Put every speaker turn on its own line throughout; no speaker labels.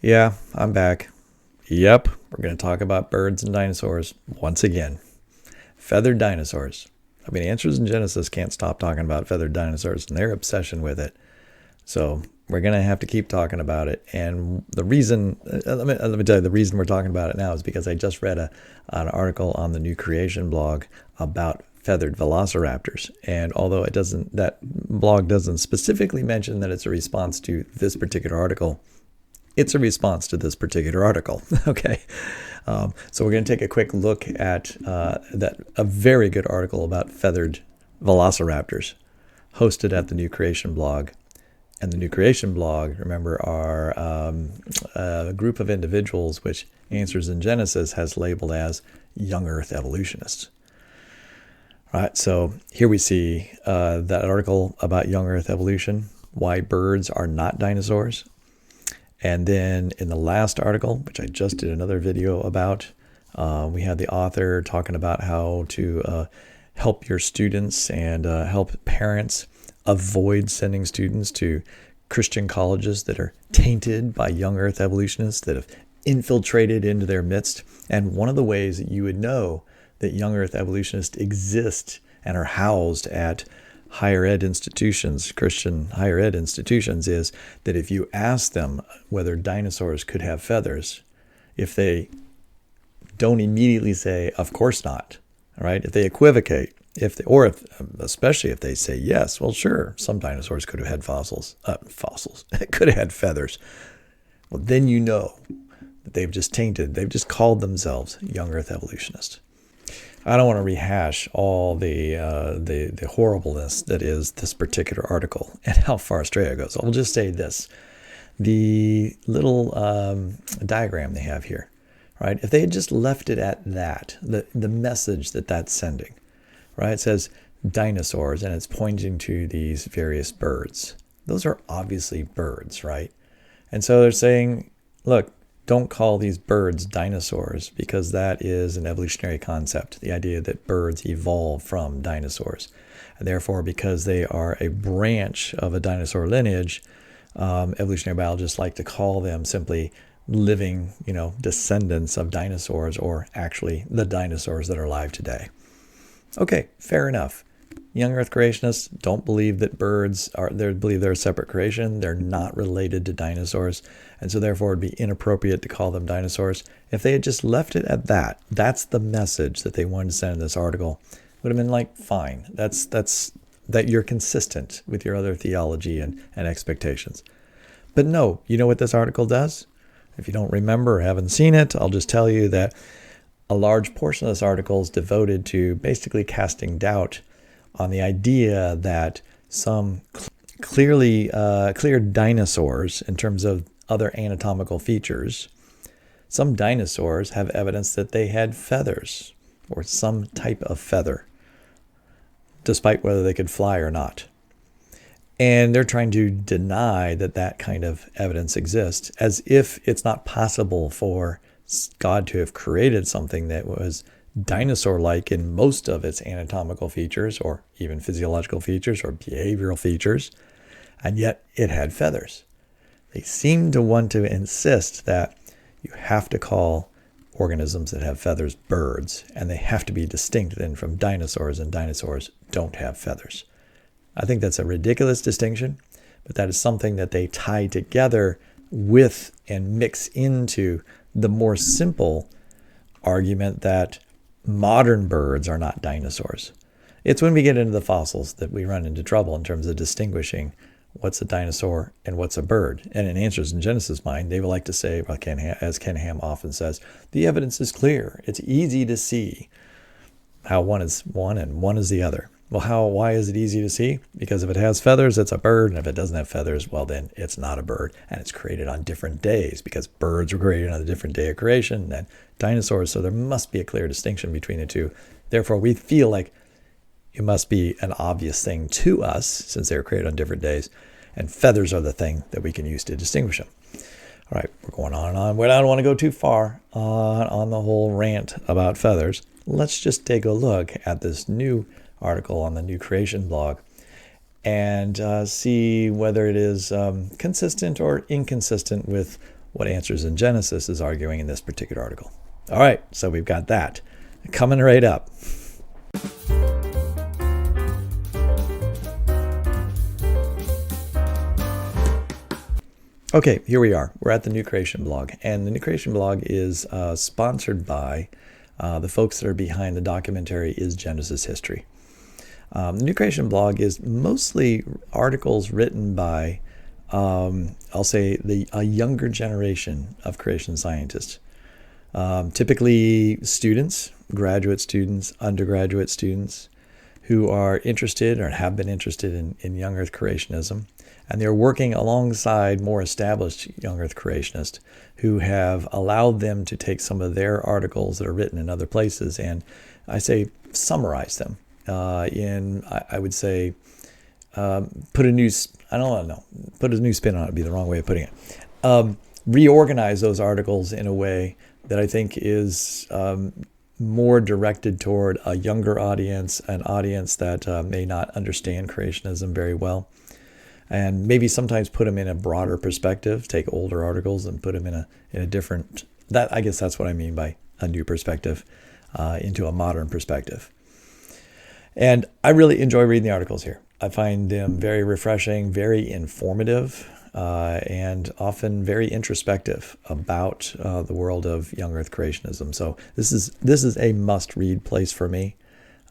Yeah, I'm back. Yep, we're going to talk about birds and dinosaurs once again. Feathered dinosaurs. I mean, Answers in Genesis can't stop talking about feathered dinosaurs and their obsession with it. So we're going to have to keep talking about it. And the reason, let me tell you, the reason we're talking about it now is because I just read an article on the New Creation blog about feathered velociraptors. And although that blog doesn't specifically mention that it's a response to this particular article, it's a response to this particular article. Okay. So we're going to take a quick look at a very good article about feathered velociraptors hosted at the New Creation blog. And the New Creation blog, remember, are a group of individuals which Answers in Genesis has labeled as young Earth evolutionists. All right, so here we see that article about young Earth evolution, why birds are not dinosaurs. And then in the last article, which I just did another video about, we had the author talking about how to help your students and help parents avoid sending students to Christian colleges that are tainted by young Earth evolutionists that have infiltrated into their midst. And one of the ways that you would know that young Earth evolutionists exist and are housed at higher ed institutions, Christian higher ed institutions, is that if you ask them whether dinosaurs could have feathers, if they don't immediately say, of course not, all right, if they equivocate, especially if they say yes, well, sure, some dinosaurs could have had fossils, could have had feathers. Well, then you know that they've just called themselves young Earth evolutionists. I don't want to rehash all the horribleness that is this particular article and how far astray it goes. I'll just say this. The little diagram they have here, right? If they had just left it at that, the message that that's sending, right? It says dinosaurs and it's pointing to these various birds. Those are obviously birds, right? And so they're saying, look, don't call these birds dinosaurs because that is an evolutionary concept, the idea that birds evolved from dinosaurs. And therefore, because they are a branch of a dinosaur lineage, evolutionary biologists like to call them simply living, descendants of dinosaurs, or actually the dinosaurs that are alive today. Okay, fair enough. Young Earth creationists don't believe that birds believe they're a separate creation. They're not related to dinosaurs. And so therefore it'd be inappropriate to call them dinosaurs. If they had just left it at that, that's the message that they wanted to send in this article. Would have been like, fine. That's that you're consistent with your other theology and expectations. But no, you know what this article does? If you don't remember or haven't seen it, I'll just tell you that a large portion of this article is devoted to basically casting doubt on the idea that some clear dinosaurs, in terms of other anatomical features, some dinosaurs have evidence that they had feathers or some type of feather, despite whether they could fly or not. And they're trying to deny that that kind of evidence exists, as if it's not possible for God to have created something that was dinosaur-like in most of its anatomical features, or even physiological features or behavioral features, and yet it had feathers. They seem to want to insist that you have to call organisms that have feathers birds, and they have to be distinct then from dinosaurs, and dinosaurs don't have feathers. I think that's a ridiculous distinction, but that is something that they tie together with and mix into the more simple argument that modern birds are not dinosaurs. It's when we get into the fossils that we run into trouble in terms of distinguishing what's a dinosaur and what's a bird. And in Answers in Genesis mind, they would like to say, as Ken Ham often says, the evidence is clear. It's easy to see how one is one and one is the other. Well, why is it easy to see? Because if it has feathers, it's a bird. And if it doesn't have feathers, well, then it's not a bird. And it's created on different days, because birds were created on a different day of creation than dinosaurs. So there must be a clear distinction between the two. Therefore, we feel like it must be an obvious thing to us, since they were created on different days. And feathers are the thing that we can use to distinguish them. All right, we're going on and on. Well, I don't want to go too far on the whole rant about feathers. Let's just take a look at this new article on the New Creation blog and see whether it is consistent or inconsistent with what Answers in Genesis is arguing in this particular article. All right, so we've got that coming right up. Okay, here we are. We're at the New Creation blog, and the New Creation blog is sponsored by the folks that are behind the documentary Is Genesis History? The New Creation blog is mostly articles written by, I'll say, a younger generation of creation scientists. Typically students, graduate students, undergraduate students who are interested or have been interested in young earth creationism. And they're working alongside more established young earth creationists who have allowed them to take some of their articles that are written in other places and, I say, summarize them I would say, put a new spin on it would be the wrong way of putting it. Reorganize those articles in a way that I think is more directed toward a younger audience, an audience that may not understand creationism very well. And maybe sometimes put them in a broader perspective, take older articles and put them in a different, I guess that's what I mean by a new perspective, into a modern perspective. And I really enjoy reading the articles here. I find them very refreshing, very informative, and often very introspective about the world of young earth creationism. So this is a must-read place for me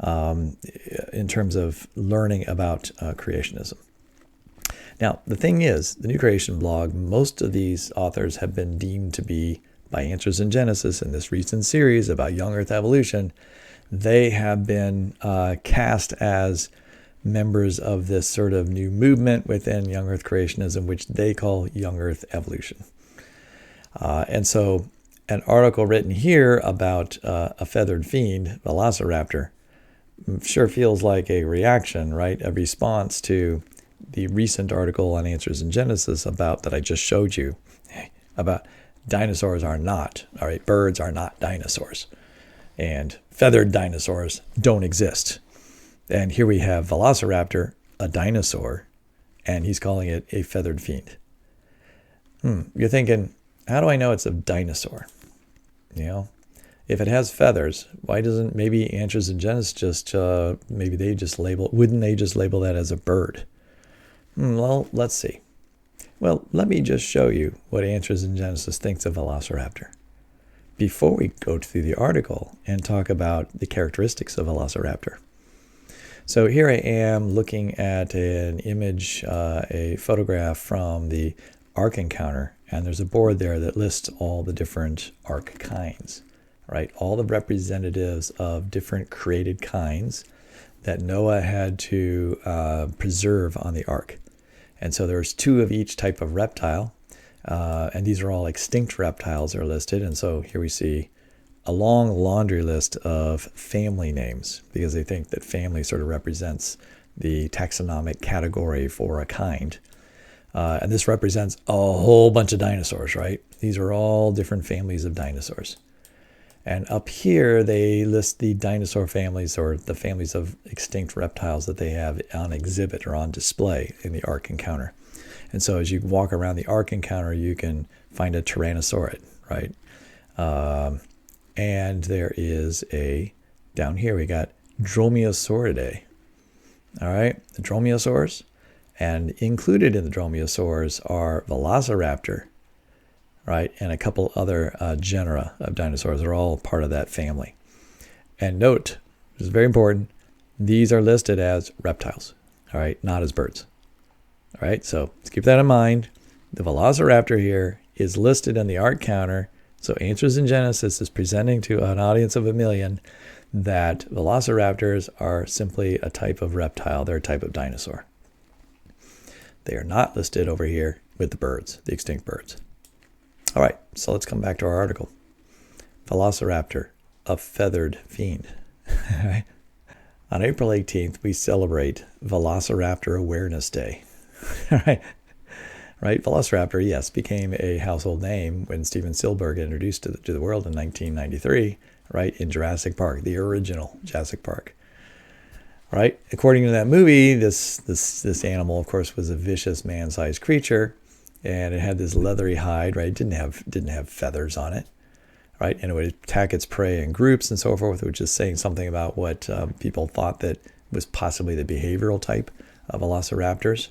in terms of learning about creationism. Now, the thing is, the New Creation blog, most of these authors have been deemed to be, by Answers in Genesis in this recent series about young earth evolution, they have been cast as members of this sort of new movement within young earth creationism, which they call young earth evolution. And so an article written here about a feathered fiend, Velociraptor, sure feels like a reaction, right? A response to the recent article on Answers in Genesis that I just showed you about dinosaurs are not, all right, birds are not dinosaurs. And feathered dinosaurs don't exist. And here we have Velociraptor, a dinosaur, and he's calling it a feathered fiend. You're thinking, how do I know it's a dinosaur? If it has feathers, why doesn't maybe Answers in Genesis wouldn't they just label that as a bird? Well, let's see. Well, let me just show you what Answers in Genesis thinks of Velociraptor before we go through the article and talk about the characteristics of Velociraptor. So here I am looking at an image, a photograph from the Ark Encounter, and there's a board there that lists all the different Ark kinds, right? All the representatives of different created kinds that Noah had to preserve on the Ark. And so there's 2 of each type of reptile, and these are all extinct reptiles that are listed. And so here we see a long laundry list of family names because they think that family sort of represents the taxonomic category for a kind. And this represents a whole bunch of dinosaurs, right? These are all different families of dinosaurs. And up here, they list the dinosaur families or the families of extinct reptiles that they have on exhibit or on display in the Ark Encounter. And so as you walk around the Ark Encounter, you can find a Tyrannosaurid, right? And there is down here we got Dromaeosauridae, all right? The dromaeosaurs. And included in the dromaeosaurs are Velociraptor, right? And a couple other genera of dinosaurs are all part of that family. And note, this is very important, these are listed as reptiles, all right? Not as birds, all right? So let's keep that in mind. The Velociraptor here is listed in the Ark Counter. So Answers in Genesis is presenting to an audience of 1 million that Velociraptors are simply a type of reptile. They're a type of dinosaur. They are not listed over here with the birds, the extinct birds. All right, so let's come back to our article. Velociraptor, a feathered fiend. On April 18th, we celebrate Velociraptor Awareness Day. Right? Velociraptor, yes, became a household name when Steven Spielberg introduced it to the world in 1993, right, in Jurassic Park, the original Jurassic Park. Right? According to that movie, this animal, of course, was a vicious man-sized creature, and it had this leathery hide, right? It didn't have feathers on it, right? And it would attack its prey in groups and so forth, which is saying something about what people thought that was possibly the behavioral type of Velociraptors,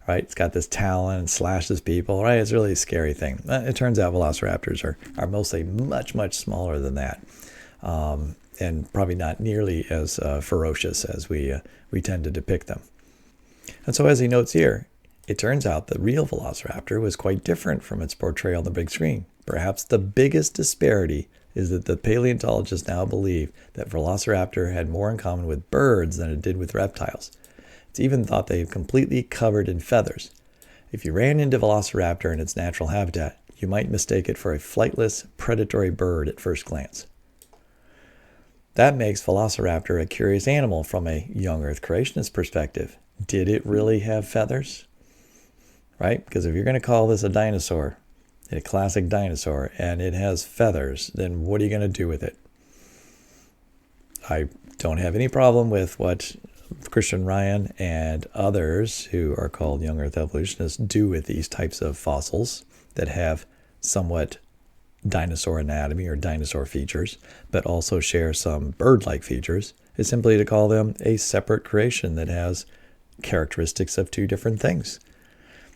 right? It's got this talon and slashes people, right? It's really a scary thing. It turns out Velociraptors are mostly much, much smaller than that, and probably not nearly as ferocious as we tend to depict them. And so as he notes here, it turns out the real Velociraptor was quite different from its portrayal on the big screen. Perhaps the biggest disparity is that the paleontologists now believe that Velociraptor had more in common with birds than it did with reptiles. It's even thought they were completely covered in feathers. If you ran into Velociraptor in its natural habitat, you might mistake it for a flightless, predatory bird at first glance. That makes Velociraptor a curious animal from a young Earth creationist perspective. Did it really have feathers? Right? Because if you're going to call this a dinosaur, a classic dinosaur, and it has feathers, then what are you going to do with it? I don't have any problem with what Christian Ryan and others who are called young Earth evolutionists do with these types of fossils that have somewhat dinosaur anatomy or dinosaur features, but also share some bird-like features, is simply to call them a separate creation that has characteristics of two different things.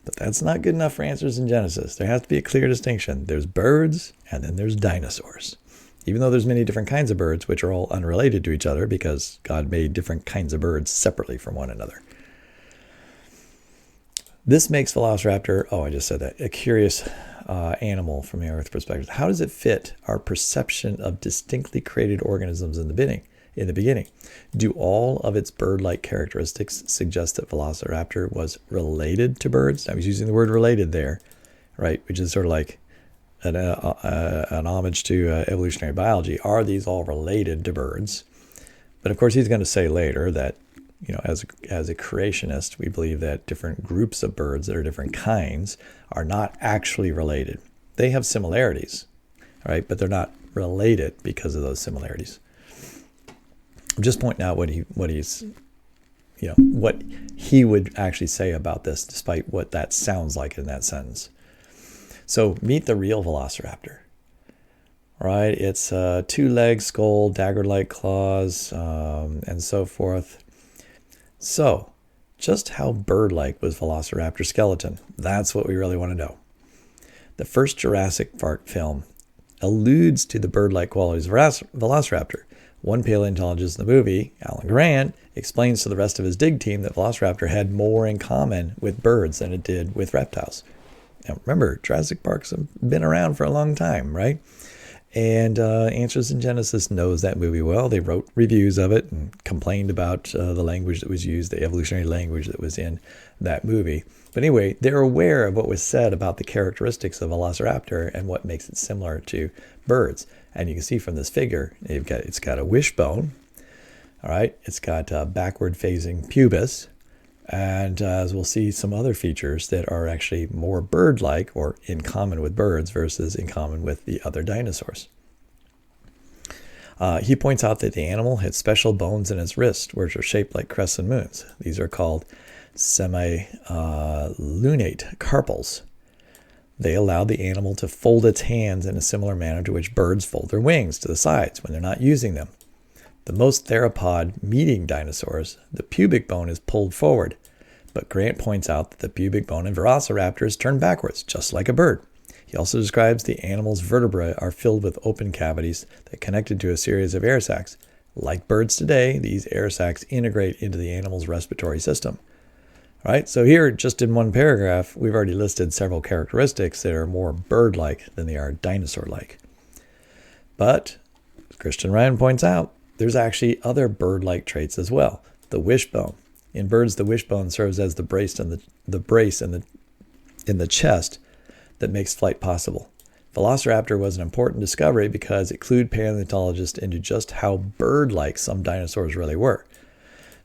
But that's not good enough for Answers in Genesis. There has to be a clear distinction. There's birds and then there's dinosaurs. Even though there's many different kinds of birds, which are all unrelated to each other because God made different kinds of birds separately from one another. This makes Velociraptor, I just said that, a curious animal from the Earth perspective. How does it fit our perception of distinctly created organisms in the beginning? Do all of its bird-like characteristics suggest that Velociraptor was related to birds? I was using the word related there, right? Which is sort of like an homage to evolutionary biology. Are these all related to birds? But of course, he's going to say later that, as a creationist, we believe that different groups of birds that are different kinds are not actually related. They have similarities, right? But they're not related because of those similarities. I'm just pointing out what he would actually say about this, despite what that sounds like in that sentence. So meet the real Velociraptor, right? It's 2 legs, skull, dagger-like claws, and so forth. So just how bird-like was Velociraptor's skeleton? That's what we really want to know. The first Jurassic Park film alludes to the bird-like qualities of Velociraptor. One paleontologist in the movie, Alan Grant, explains to the rest of his dig team that Velociraptor had more in common with birds than it did with reptiles. Now remember, Jurassic Park's been around for a long time, right? And Answers in Genesis knows that movie well. They wrote reviews of it and complained about the language that was used, the evolutionary language that was in that movie. But anyway, they're aware of what was said about the characteristics of Velociraptor and what makes it similar to birds. And you can see from this figure, it's got a wishbone, all right? It's got a backward-facing pubis, and as we'll see, some other features that are actually more bird-like or in common with birds versus in common with the other dinosaurs. He points out that the animal had special bones in its wrist, which are shaped like crescent moons. These are called semi-lunate carpals. They allowed the animal to fold its hands in a similar manner to which birds fold their wings to the sides when they're not using them. The most theropod meeting dinosaurs, the pubic bone is pulled forward, but Grant points out that the pubic bone in Velociraptors turn backwards, just like a bird. He also describes the animal's vertebrae are filled with open cavities that connected to a series of air sacs. Like birds today, these air sacs integrate into the animal's respiratory system. All right, so here, just in one paragraph, we've already listed several characteristics that are more bird-like than they are dinosaur-like. But, as Christian Ryan points out, there's actually other bird-like traits as well. The wishbone. In birds, the wishbone serves as the brace in the chest that makes flight possible. Velociraptor was an important discovery because it clued paleontologists into just how bird-like some dinosaurs really were.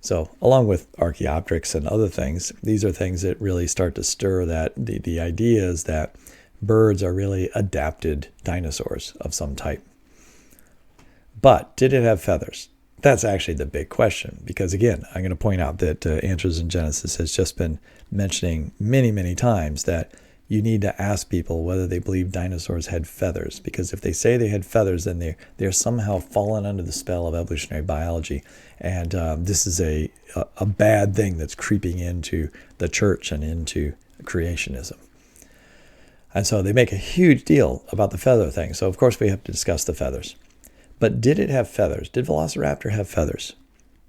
So, along with Archaeopteryx and other things, these are things that really start to stir that the ideas that birds are really adapted dinosaurs of some type. But did it have feathers? That's actually the big question, because again, I'm going to point out that Answers in Genesis has just been mentioning many, many times that you need to ask people whether they believe dinosaurs had feathers, because if they say they had feathers, then they're somehow fallen under the spell of evolutionary biology, and this is a bad thing that's creeping into the church and into creationism. And so they make a huge deal about the feather thing. So of course we have to discuss the feathers. But did it have feathers? Did Velociraptor have feathers?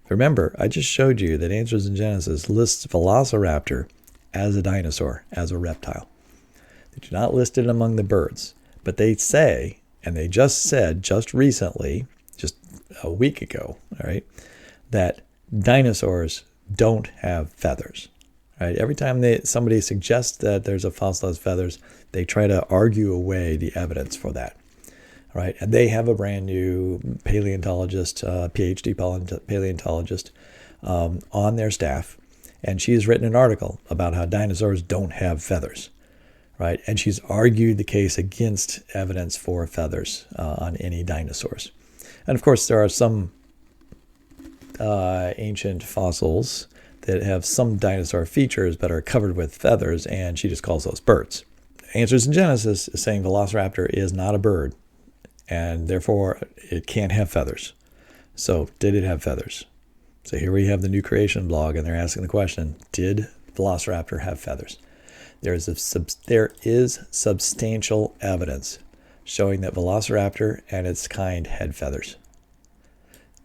Remember, I just showed you that Answers in Genesis lists Velociraptor as a dinosaur, as a reptile. They do not list it among the birds, but they say, and they just said just recently, just a week ago, all right, that dinosaurs don't have feathers. Right? Every time somebody suggests that there's a fossil that has feathers, they try to argue away the evidence for that. Right? And they have a brand new paleontologist, PhD paleontologist, on their staff, and she has written an article about how dinosaurs don't have feathers. Right? And she's argued the case against evidence for feathers on any dinosaurs. And of course, there are some ancient fossils that have some dinosaur features but are covered with feathers, and she just calls those birds. Answers in Genesis is saying Velociraptor is not a bird, and therefore it can't have feathers. So did it have feathers? So here we have the New Creation blog, and they're asking the question, did Velociraptor have feathers? There is substantial evidence showing that Velociraptor and its kind had feathers.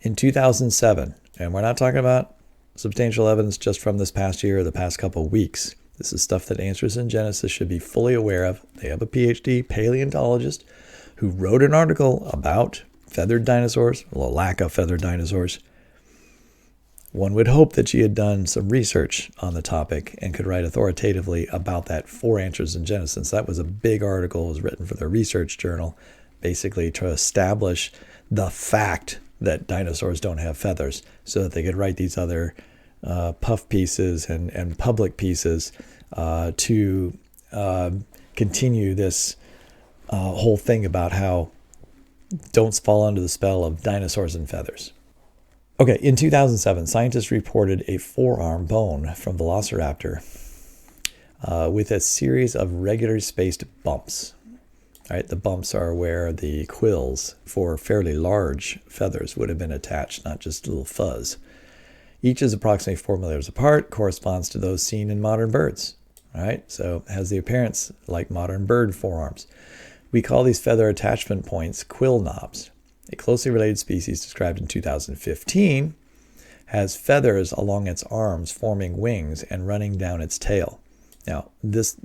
In 2007, and we're not talking about substantial evidence just from this past year or the past couple of weeks. This is stuff that Answers in Genesis should be fully aware of. They have a PhD paleontologist who wrote an article about feathered dinosaurs, or lack of feathered dinosaurs. One would hope that she had done some research on the topic and could write authoritatively about that for Answers in Genesis. That was a big article. It was written for their research journal, basically to establish the fact that dinosaurs don't have feathers, so that they could write these other puff pieces and public pieces to continue this whole thing about how don't fall under the spell of dinosaurs and feathers. Okay, in 2007, scientists reported a forearm bone from Velociraptor with a series of regularly spaced bumps. Right, the bumps are where the quills for fairly large feathers would have been attached, not just a little fuzz. Each is approximately 4 millimeters apart, corresponds to those seen in modern birds. All right, so it has the appearance like modern bird forearms. We call these feather attachment points quill knobs. A closely related species described in 2015 has feathers along its arms forming wings and running down its tail. Now, this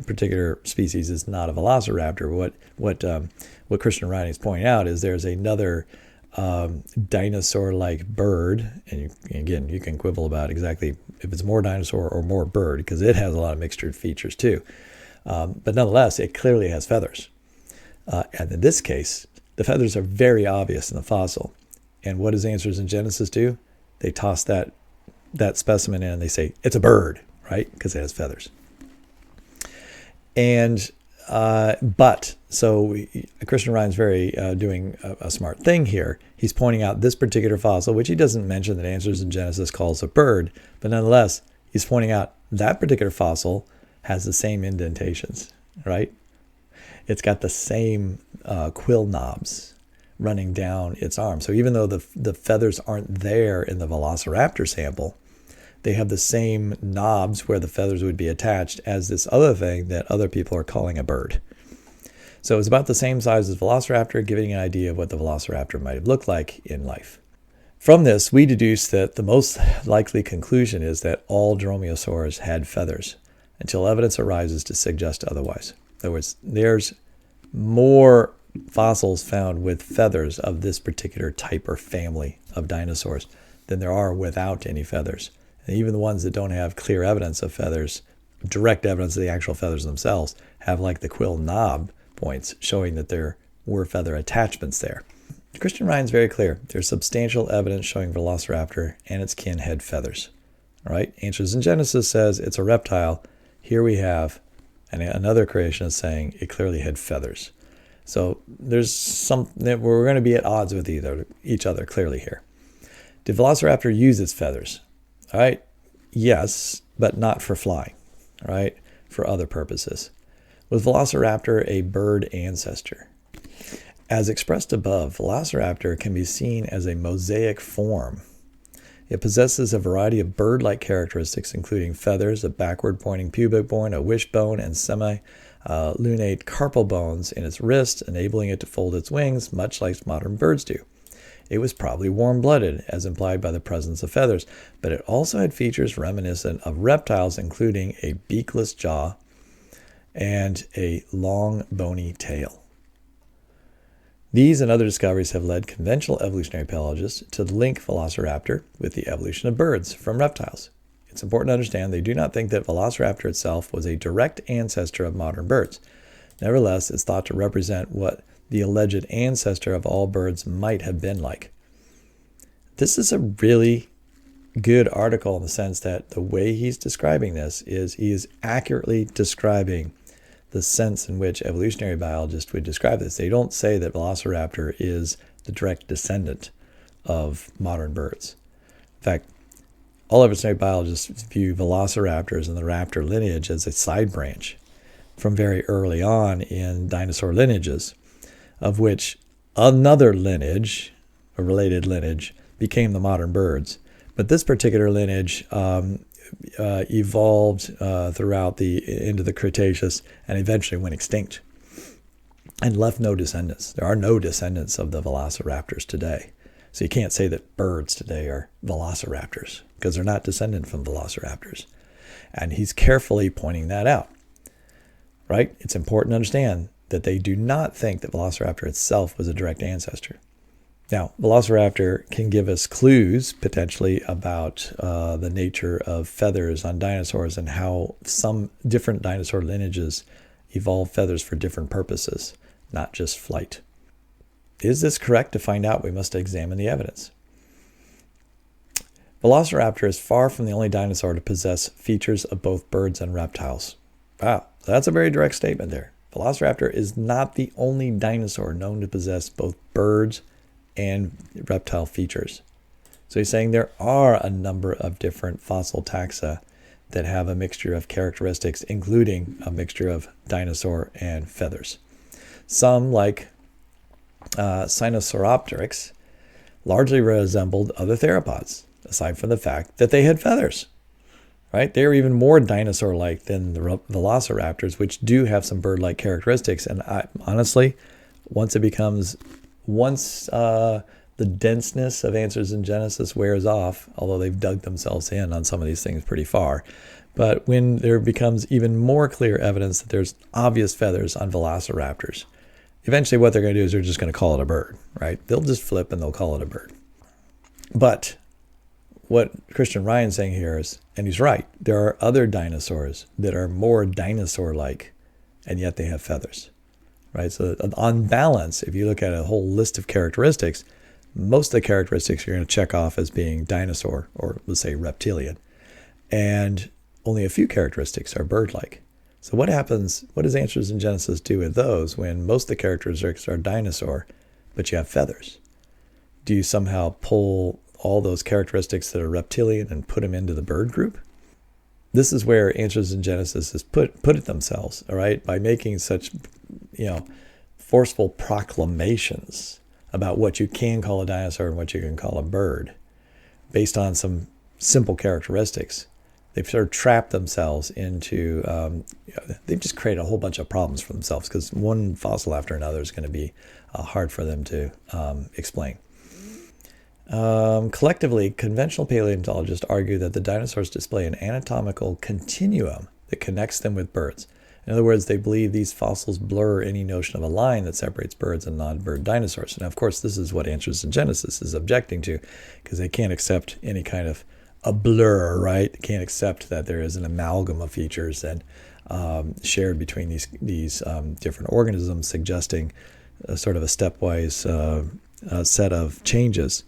particular species is not a velociraptor. What Christian Ryan is pointing out is there's another dinosaur-like bird, and you can quibble about exactly if it's more dinosaur or more bird, because it has a lot of mixtured features too. But nonetheless, it clearly has feathers. And in this case, the feathers are very obvious in the fossil. And what does Answers in Genesis do? They toss that specimen in and they say, it's a bird, right? Because it has feathers. And, Christian Ryan's very doing a smart thing here. He's pointing out this particular fossil, which he doesn't mention that Answers in Genesis calls a bird, but nonetheless, he's pointing out that particular fossil has the same indentations, right? It's got the same quill knobs running down its arm. So even though the feathers aren't there in the Velociraptor sample, they have the same knobs where the feathers would be attached as this other thing that other people are calling a bird. So it's about the same size as Velociraptor, giving an idea of what the Velociraptor might have looked like in life. From this, we deduce that the most likely conclusion is that all dromaeosaurs had feathers, until evidence arises to suggest otherwise. In other words, there's more fossils found with feathers of this particular type or family of dinosaurs than there are without any feathers. And even the ones that don't have clear evidence of feathers, direct evidence of the actual feathers themselves, have like the quill knob points showing that there were feather attachments there. Christian Ryan's very clear. There's substantial evidence showing Velociraptor and its kin had feathers. All right? Answers in Genesis says it's a reptile. Here we have another creationist saying it clearly had feathers. So there's some that we're going to be at odds with each other clearly here. Did Velociraptor use its feathers? All right, yes, but not for flying, all right, for other purposes. Was Velociraptor a bird ancestor? As expressed above, Velociraptor can be seen as a mosaic form. It possesses a variety of bird-like characteristics, including feathers, a backward-pointing pubic bone, a wishbone, and semi-lunate carpal bones in its wrist, enabling it to fold its wings, much like modern birds do. It was probably warm-blooded, as implied by the presence of feathers, but it also had features reminiscent of reptiles, including a beakless jaw and a long, bony tail. These and other discoveries have led conventional evolutionary biologists to link Velociraptor with the evolution of birds from reptiles. It's important to understand they do not think that Velociraptor itself was a direct ancestor of modern birds. Nevertheless, it's thought to represent what the alleged ancestor of all birds might have been like. This is a really good article in the sense that the way he's describing this is he is accurately describing the sense in which evolutionary biologists would describe this. They don't say that Velociraptor is the direct descendant of modern birds. In fact, all evolutionary biologists view Velociraptors and the raptor lineage as a side branch from very early on in dinosaur lineages, of which another lineage, a related lineage, became the modern birds. But this particular lineage evolved throughout into the Cretaceous and eventually went extinct and left no descendants. There are no descendants of the Velociraptors today. So you can't say that birds today are Velociraptors because they're not descendant from Velociraptors. And he's carefully pointing that out, right? It's important to understand that they do not think that Velociraptor itself was a direct ancestor. Now, Velociraptor can give us clues, potentially, about the nature of feathers on dinosaurs and how some different dinosaur lineages evolved feathers for different purposes, not just flight. Is this correct? To find out, we must examine the evidence. Velociraptor is far from the only dinosaur to possess features of both birds and reptiles. Wow, that's a very direct statement there. Velociraptor is not the only dinosaur known to possess both birds and reptile features. So he's saying there are a number of different fossil taxa that have a mixture of characteristics, including a mixture of dinosaur and feathers. Some, like Sinosauropteryx, largely resembled other theropods, aside from the fact that they had feathers. Right? They are even more dinosaur-like than the Velociraptors, which do have some bird-like characteristics. And honestly, once the denseness of Answers in Genesis wears off, although they've dug themselves in on some of these things pretty far, but when there becomes even more clear evidence that there's obvious feathers on Velociraptors, eventually what they're going to do is they're just going to call it a bird, right? They'll just flip and they'll call it a bird. But what Christian Ryan's saying here is, and he's right, there are other dinosaurs that are more dinosaur-like, and yet they have feathers, right? So on balance, if you look at a whole list of characteristics, most of the characteristics you're going to check off as being dinosaur, or let's say reptilian, and only a few characteristics are bird-like. So what happens, what does Answers in Genesis do with those when most of the characteristics are dinosaur, but you have feathers? Do you somehow pull all those characteristics that are reptilian and put them into the bird group? This is where Answers in Genesis has put it themselves, all right, by making such, forceful proclamations about what you can call a dinosaur and what you can call a bird based on some simple characteristics. They've sort of trapped themselves into, they've just created a whole bunch of problems for themselves because one fossil after another is going to be hard for them to explain. Collectively, conventional paleontologists argue that the dinosaurs display an anatomical continuum that connects them with birds. In other words, they believe these fossils blur any notion of a line that separates birds and non-bird dinosaurs. Now, of course, this is what Answers in Genesis is objecting to, because they can't accept any kind of a blur, right? They can't accept that there is an amalgam of features and shared between these different organisms, suggesting sort of a stepwise set of changes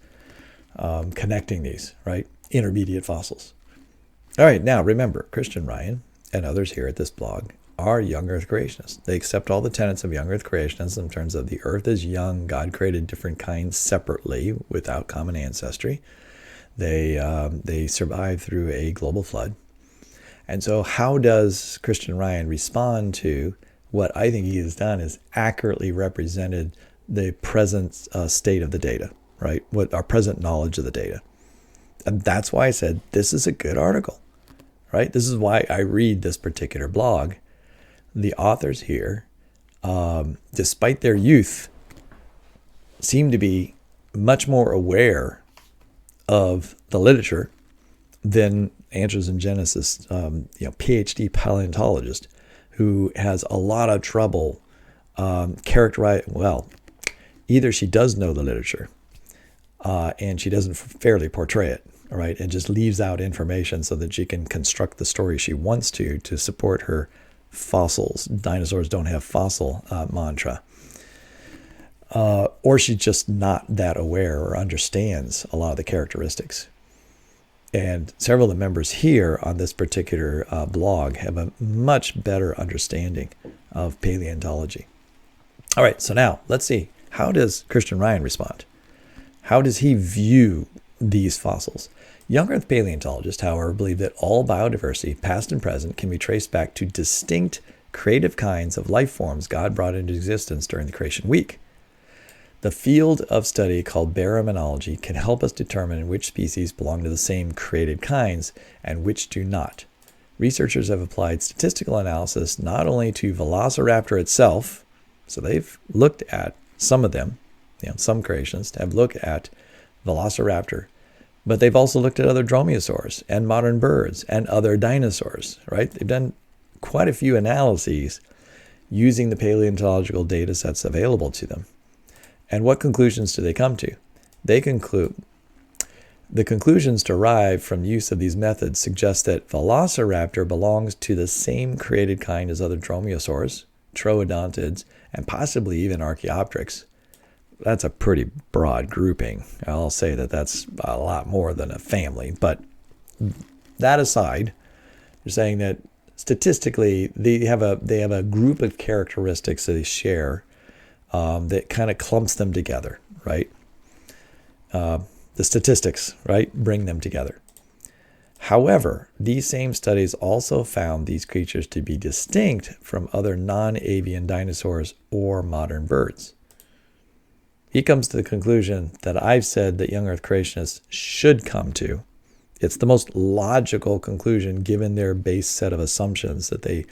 connecting these, right? Intermediate fossils. All right, now remember, Christian Ryan and others here at this blog are young Earth creationists. They accept all the tenets of young Earth creationists in terms of the Earth is young, God created different kinds separately without common ancestry. They survived through a global flood. And so how does Christian Ryan respond to what I think he has done is accurately represented the present state of the data, right? What our present knowledge of the data. And that's why I said this is a good article, right? This is why I read this particular blog. The authors here, despite their youth, seem to be much more aware of the literature than Answers in Genesis, PhD paleontologist who has a lot of trouble characterizing. Well, either she does know the literature and she doesn't fairly portray it, all right, and just leaves out information so that she can construct the story she wants to support her fossils. Dinosaurs don't have fossil mantra. Or she's just not that aware or understands a lot of the characteristics. And several of the members here on this particular blog have a much better understanding of paleontology. All right, so now let's see. How does Christian Ryan respond? How does he view these fossils? Young Earth paleontologists, however, believe that all biodiversity, past and present, can be traced back to distinct creative kinds of life forms God brought into existence during the creation week. The field of study called baraminology can help us determine which species belong to the same created kinds and which do not. Researchers have applied statistical analysis not only to Velociraptor itself, so they've looked at some of them, some creationists have looked at Velociraptor, but they've also looked at other dromaeosaurs and modern birds and other dinosaurs, right? They've done quite a few analyses using the paleontological data sets available to them. And what conclusions do they come to? They conclude the conclusions derived from use of these methods suggest that Velociraptor belongs to the same created kind as other dromaeosaurs, troodontids, and possibly even Archaeopteryx. That's a pretty broad grouping. I'll say that that's a lot more than a family. But that aside, they're saying that statistically they have a group of characteristics that they share that kind of clumps them together, right? The statistics, right, bring them together. However, these same studies also found these creatures to be distinct from other non-avian dinosaurs or modern birds. He comes to the conclusion that I've said that young Earth creationists should come to. It's the most logical conclusion given their base set of assumptions that they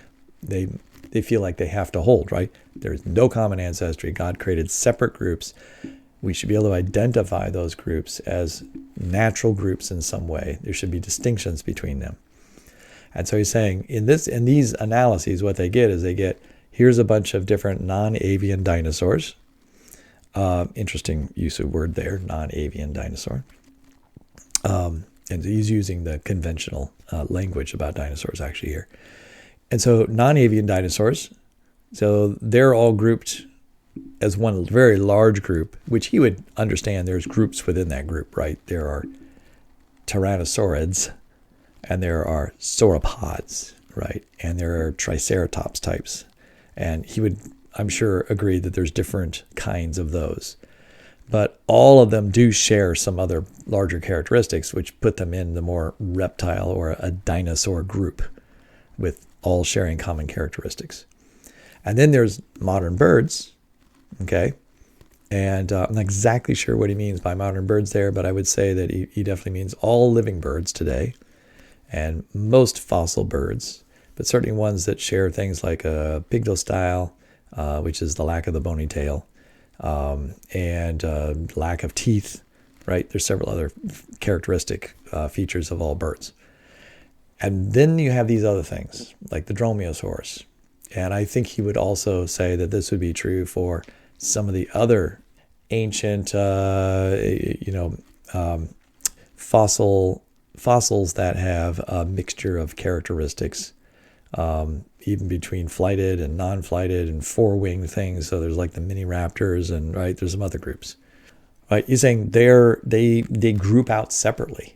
feel like they have to hold, right? There's no common ancestry. God created separate groups. We should be able to identify those groups as natural groups in some way. There should be distinctions between them. And so he's saying in these analyses, what they get is here's a bunch of different non-avian dinosaurs. Interesting use of word there, non-avian dinosaur. And he's using the conventional language about dinosaurs actually here. And so non-avian dinosaurs, so they're all grouped as one very large group, which he would understand there's groups within that group, right? There are tyrannosaurids and there are sauropods, right? And there are triceratops types. And he would, I'm sure, agree that there's different kinds of those. But all of them do share some other larger characteristics, which put them in the more reptile or a dinosaur group with all sharing common characteristics. And then there's modern birds, okay? And I'm not exactly sure what he means by modern birds there, but I would say that he definitely means all living birds today and most fossil birds, but certainly ones that share things like a pygostyle, which is the lack of the bony tail, and lack of teeth, right? There's several other characteristic features of all birds. And then you have these other things, like the dromaeosaurs. And I think he would also say that this would be true for some of the other ancient, fossils that have a mixture of characteristics, even between flighted and non-flighted and four-winged things. So there's like the mini raptors and, right, there's some other groups. Right, you're saying they group out separately.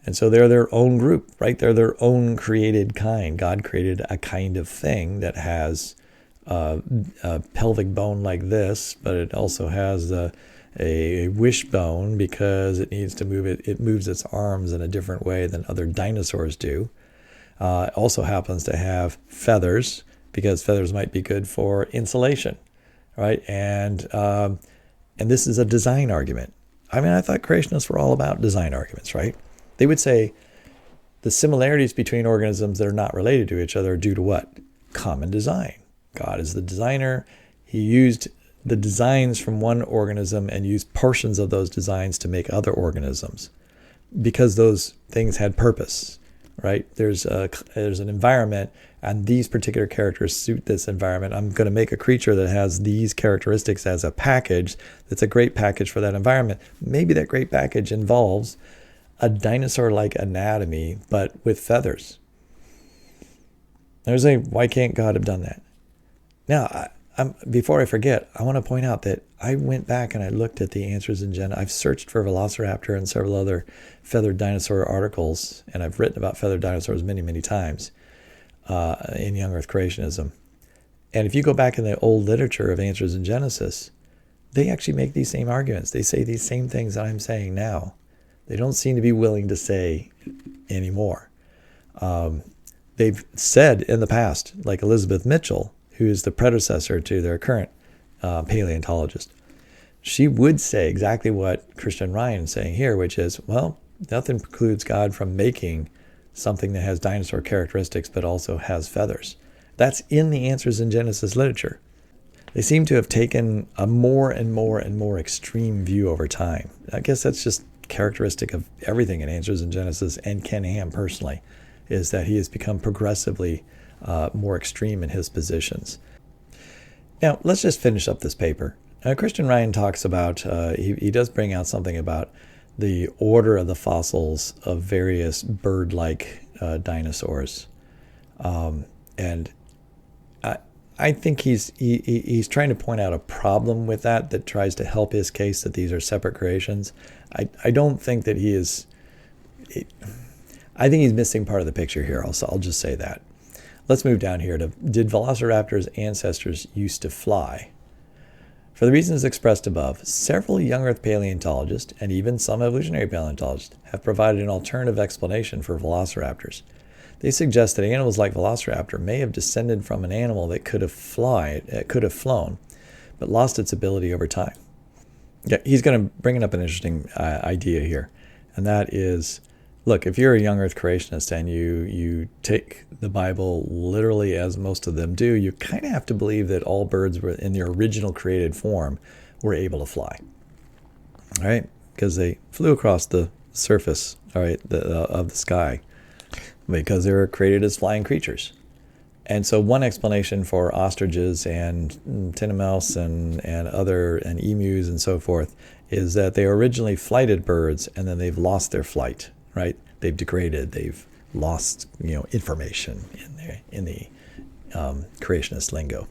And so they're their own group, right? They're their own created kind. God created a kind of thing that has a pelvic bone like this, but it also has a wishbone because it needs to move it. It moves its arms in a different way than other dinosaurs do. It also happens to have feathers, because feathers might be good for insulation, right? And this is a design argument. I mean, I thought creationists were all about design arguments, right? They would say the similarities between organisms that are not related to each other are due to what? Common design. God is the designer. He used the designs from one organism and used portions of those designs to make other organisms because those things had purpose, right? There's an environment, and these particular characters suit this environment. I'm going to make a creature that has these characteristics as a package that's a great package for that environment. Maybe that great package involves a dinosaur-like anatomy, but with feathers. There's why can't God have done that? Now, before I forget, I want to point out that I went back and I looked at the answers in Gen. I've searched for Velociraptor and several other feathered dinosaur articles, and I've written about feathered dinosaurs many, many times in Young Earth Creationism. And if you go back in the old literature of Answers in Genesis, they actually make these same arguments. They say these same things that I'm saying now. They don't seem to be willing to say anymore. They've said in the past, like Elizabeth Mitchell, who is the predecessor to their current paleontologist, she would say exactly what Christian Ryan is saying here, which is, well, nothing precludes God from making something that has dinosaur characteristics but also has feathers. That's in the Answers in Genesis literature. They seem to have taken a more and more and more extreme view over time. I guess that's just characteristic of everything in Answers in Genesis, and Ken Ham personally, is that he has become progressively more extreme in his positions. Now, let's just finish up this paper. Christian Ryan talks about, he does bring out something about the order of the fossils of various bird-like dinosaurs. And I think he's trying to point out a problem with that tries to help his case that these are separate creations. I don't think that he is... I think he's missing part of the picture here. I'll just say that. Let's move down here to, did Velociraptors' ancestors used to fly? For the reasons expressed above, several young Earth paleontologists, and even some evolutionary paleontologists, have provided an alternative explanation for Velociraptors. They suggest that animals like Velociraptor may have descended from an animal that could have flown, but lost its ability over time. Yeah, he's going to bring up an interesting idea here, and that is, look, if you're a young Earth creationist and you take the Bible literally as most of them do, you kind of have to believe that all birds were in their original created form were able to fly, all right? Because they flew across the surface, all right, of the sky, because they were created as flying creatures. And so one explanation for ostriches and tinamous and emus and so forth is that they were originally flighted birds, and then they've lost their flight. Right? They've degraded. They've lost, information in the creationist lingo.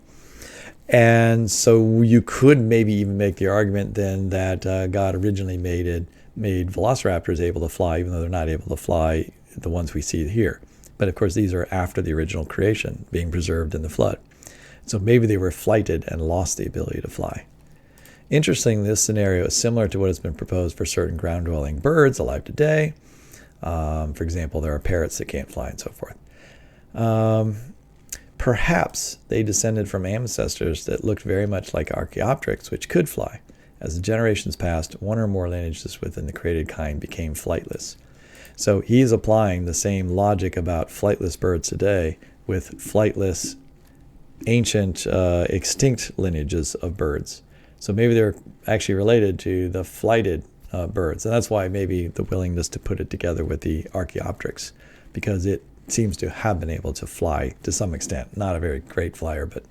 And so you could maybe even make the argument then that God originally made Velociraptors able to fly, even though they're not able to fly, the ones we see here. But of course, these are after the original creation, being preserved in the flood. So maybe they were flighted and lost the ability to fly. Interesting, this scenario is similar to what has been proposed for certain ground-dwelling birds alive today. For example, there are parrots that can't fly and so forth. Perhaps they descended from ancestors that looked very much like Archaeopteryx, which could fly. As the generations passed, one or more lineages within the created kind became flightless. So he's applying the same logic about flightless birds today with flightless, ancient, extinct lineages of birds. So maybe they're actually related to the flighted birds. And that's why maybe the willingness to put it together with the Archaeopteryx, because it seems to have been able to fly to some extent. Not a very great flyer, but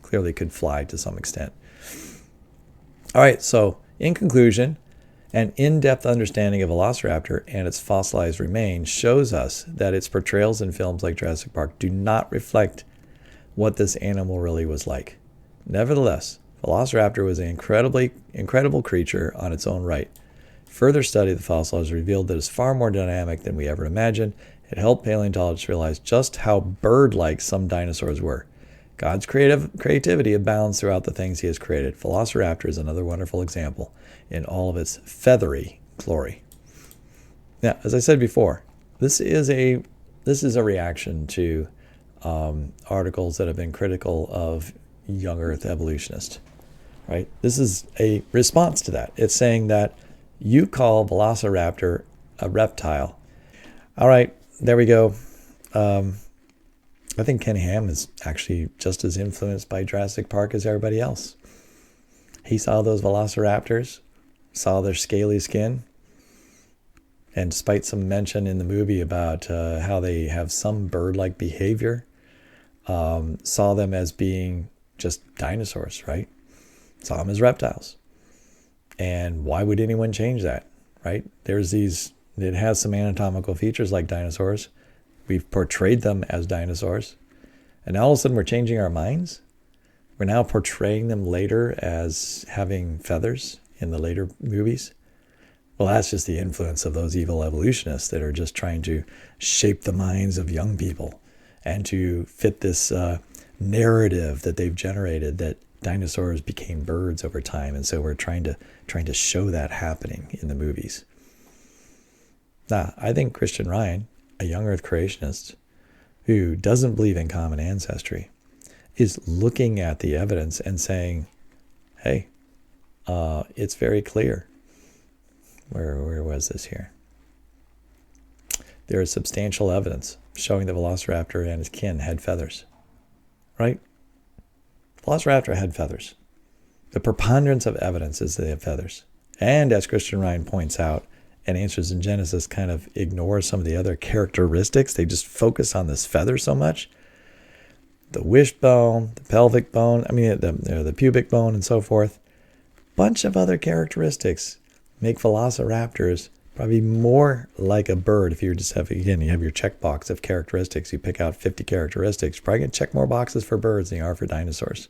clearly could fly to some extent. All right, so in conclusion, an in-depth understanding of Velociraptor and its fossilized remains shows us that its portrayals in films like Jurassic Park do not reflect what this animal really was like. Nevertheless, Velociraptor was an incredible creature on its own right. Further study of the fossil has revealed that it's far more dynamic than we ever imagined. It helped paleontologists realize just how bird-like some dinosaurs were. God's creativity abounds throughout the things he has created. Velociraptor is another wonderful example in all of its feathery glory. Now, as I said before, this is a reaction to articles that have been critical of young Earth evolutionists, right? This is a response to that. It's saying that you call Velociraptor a reptile. All right, there we go. I think Ken Ham is actually just as influenced by Jurassic Park as everybody else. He saw those Velociraptors, saw their scaly skin, and despite some mention in the movie about how they have some bird-like behavior, saw them as being just dinosaurs, right? Saw them as reptiles. And why would anyone change that, right? It has some anatomical features like dinosaurs. We've portrayed them as dinosaurs. And now all of a sudden we're changing our minds. We're now portraying them later as having feathers in the later movies. Well, that's just the influence of those evil evolutionists that are just trying to shape the minds of young people and to fit this narrative that they've generated that dinosaurs became birds over time. And so we're trying to show that happening in the movies. Now, I think Christian Ryan, a young Earth creationist who doesn't believe in common ancestry, is looking at the evidence and saying, hey, it's very clear. Where was this here? There is substantial evidence showing the Velociraptor and his kin had feathers, right? Velociraptor had feathers. The preponderance of evidence is they have feathers. And as Christian Ryan points out, and Answers in Genesis kind of ignores some of the other characteristics. They just focus on this feather so much. The wishbone, the pelvic bone, the pubic bone and so forth. Bunch of other characteristics make velociraptors probably more like a bird. If you just have, again, you have your checkbox of characteristics. You pick out 50 characteristics. You're probably going to check more boxes for birds than you are for dinosaurs.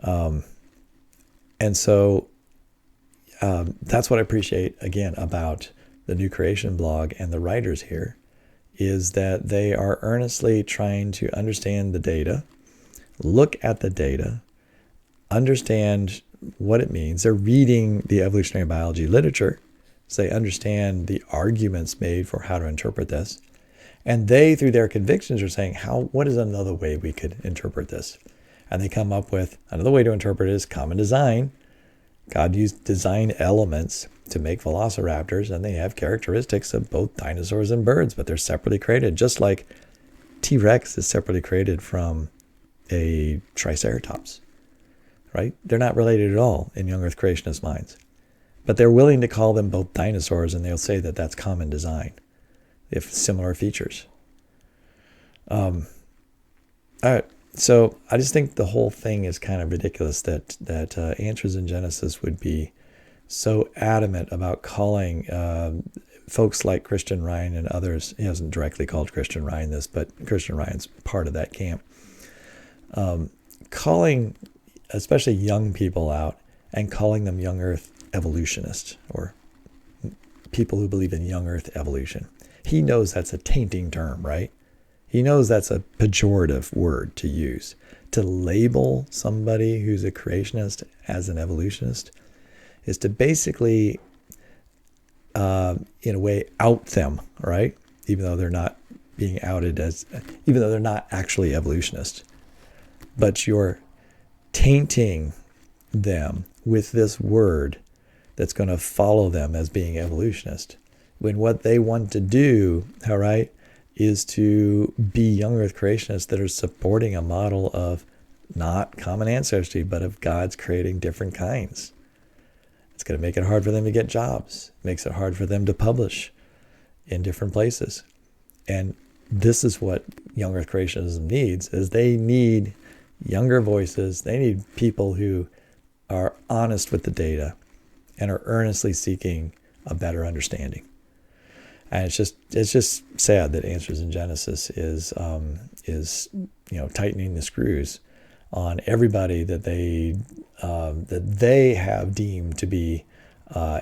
And so that's what I appreciate, again, about the New Creation blog and the writers here, is that they are earnestly trying to understand the data, look at the data, understand what it means. They're reading the evolutionary biology literature, so they understand the arguments made for how to interpret this. And they, through their convictions, are saying, what is another way we could interpret this? And they come up with another way to interpret it is common design. God used design elements to make velociraptors, and they have characteristics of both dinosaurs and birds, but they're separately created, just like T-Rex is separately created from a Triceratops, right? They're not related at all in young Earth creationist minds, but they're willing to call them both dinosaurs, and they'll say that that's common design, if similar features. All right. So I just think the whole thing is kind of ridiculous that Answers in Genesis would be so adamant about calling folks like Christian Ryan and others. He hasn't directly called Christian Ryan this, but Christian Ryan's part of that camp. Calling especially young people out and calling them young Earth evolutionists or people who believe in young Earth evolution. He knows that's a tainting term, right? He knows that's a pejorative word to use. To label somebody who's a creationist as an evolutionist is to basically, in a way, out them, right? Even though they're not being outed even though they're not actually evolutionists. But you're tainting them with this word that's going to follow them as being evolutionist. When what they want to do, all right, is to be young Earth creationists that are supporting a model of not common ancestry, but of God's creating different kinds. It's going to make it hard for them to get jobs. It makes it hard for them to publish in different places. And this is what young Earth creationism needs, is they need younger voices. They need people who are honest with the data and are earnestly seeking a better understanding. And it's just sad that Answers in Genesis is tightening the screws on everybody that they have deemed to be I'm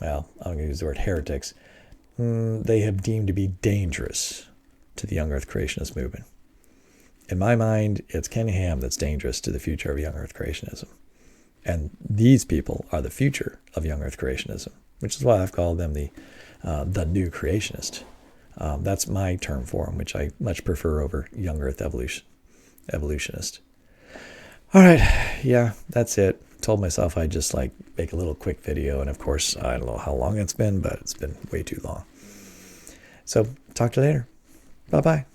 going to use the word heretics. They have deemed to be dangerous to the young Earth creationist movement. In my mind, it's Ken Ham that's dangerous to the future of young Earth creationism, and these people are the future of young Earth creationism, which is why I've called them the new creationist. That's my term for them, which I much prefer over young Earth evolutionist. All right, yeah, that's it. Told myself I'd just like make a little quick video, and of course, I don't know how long it's been, but it's been way too long. So, talk to you later. Bye-bye.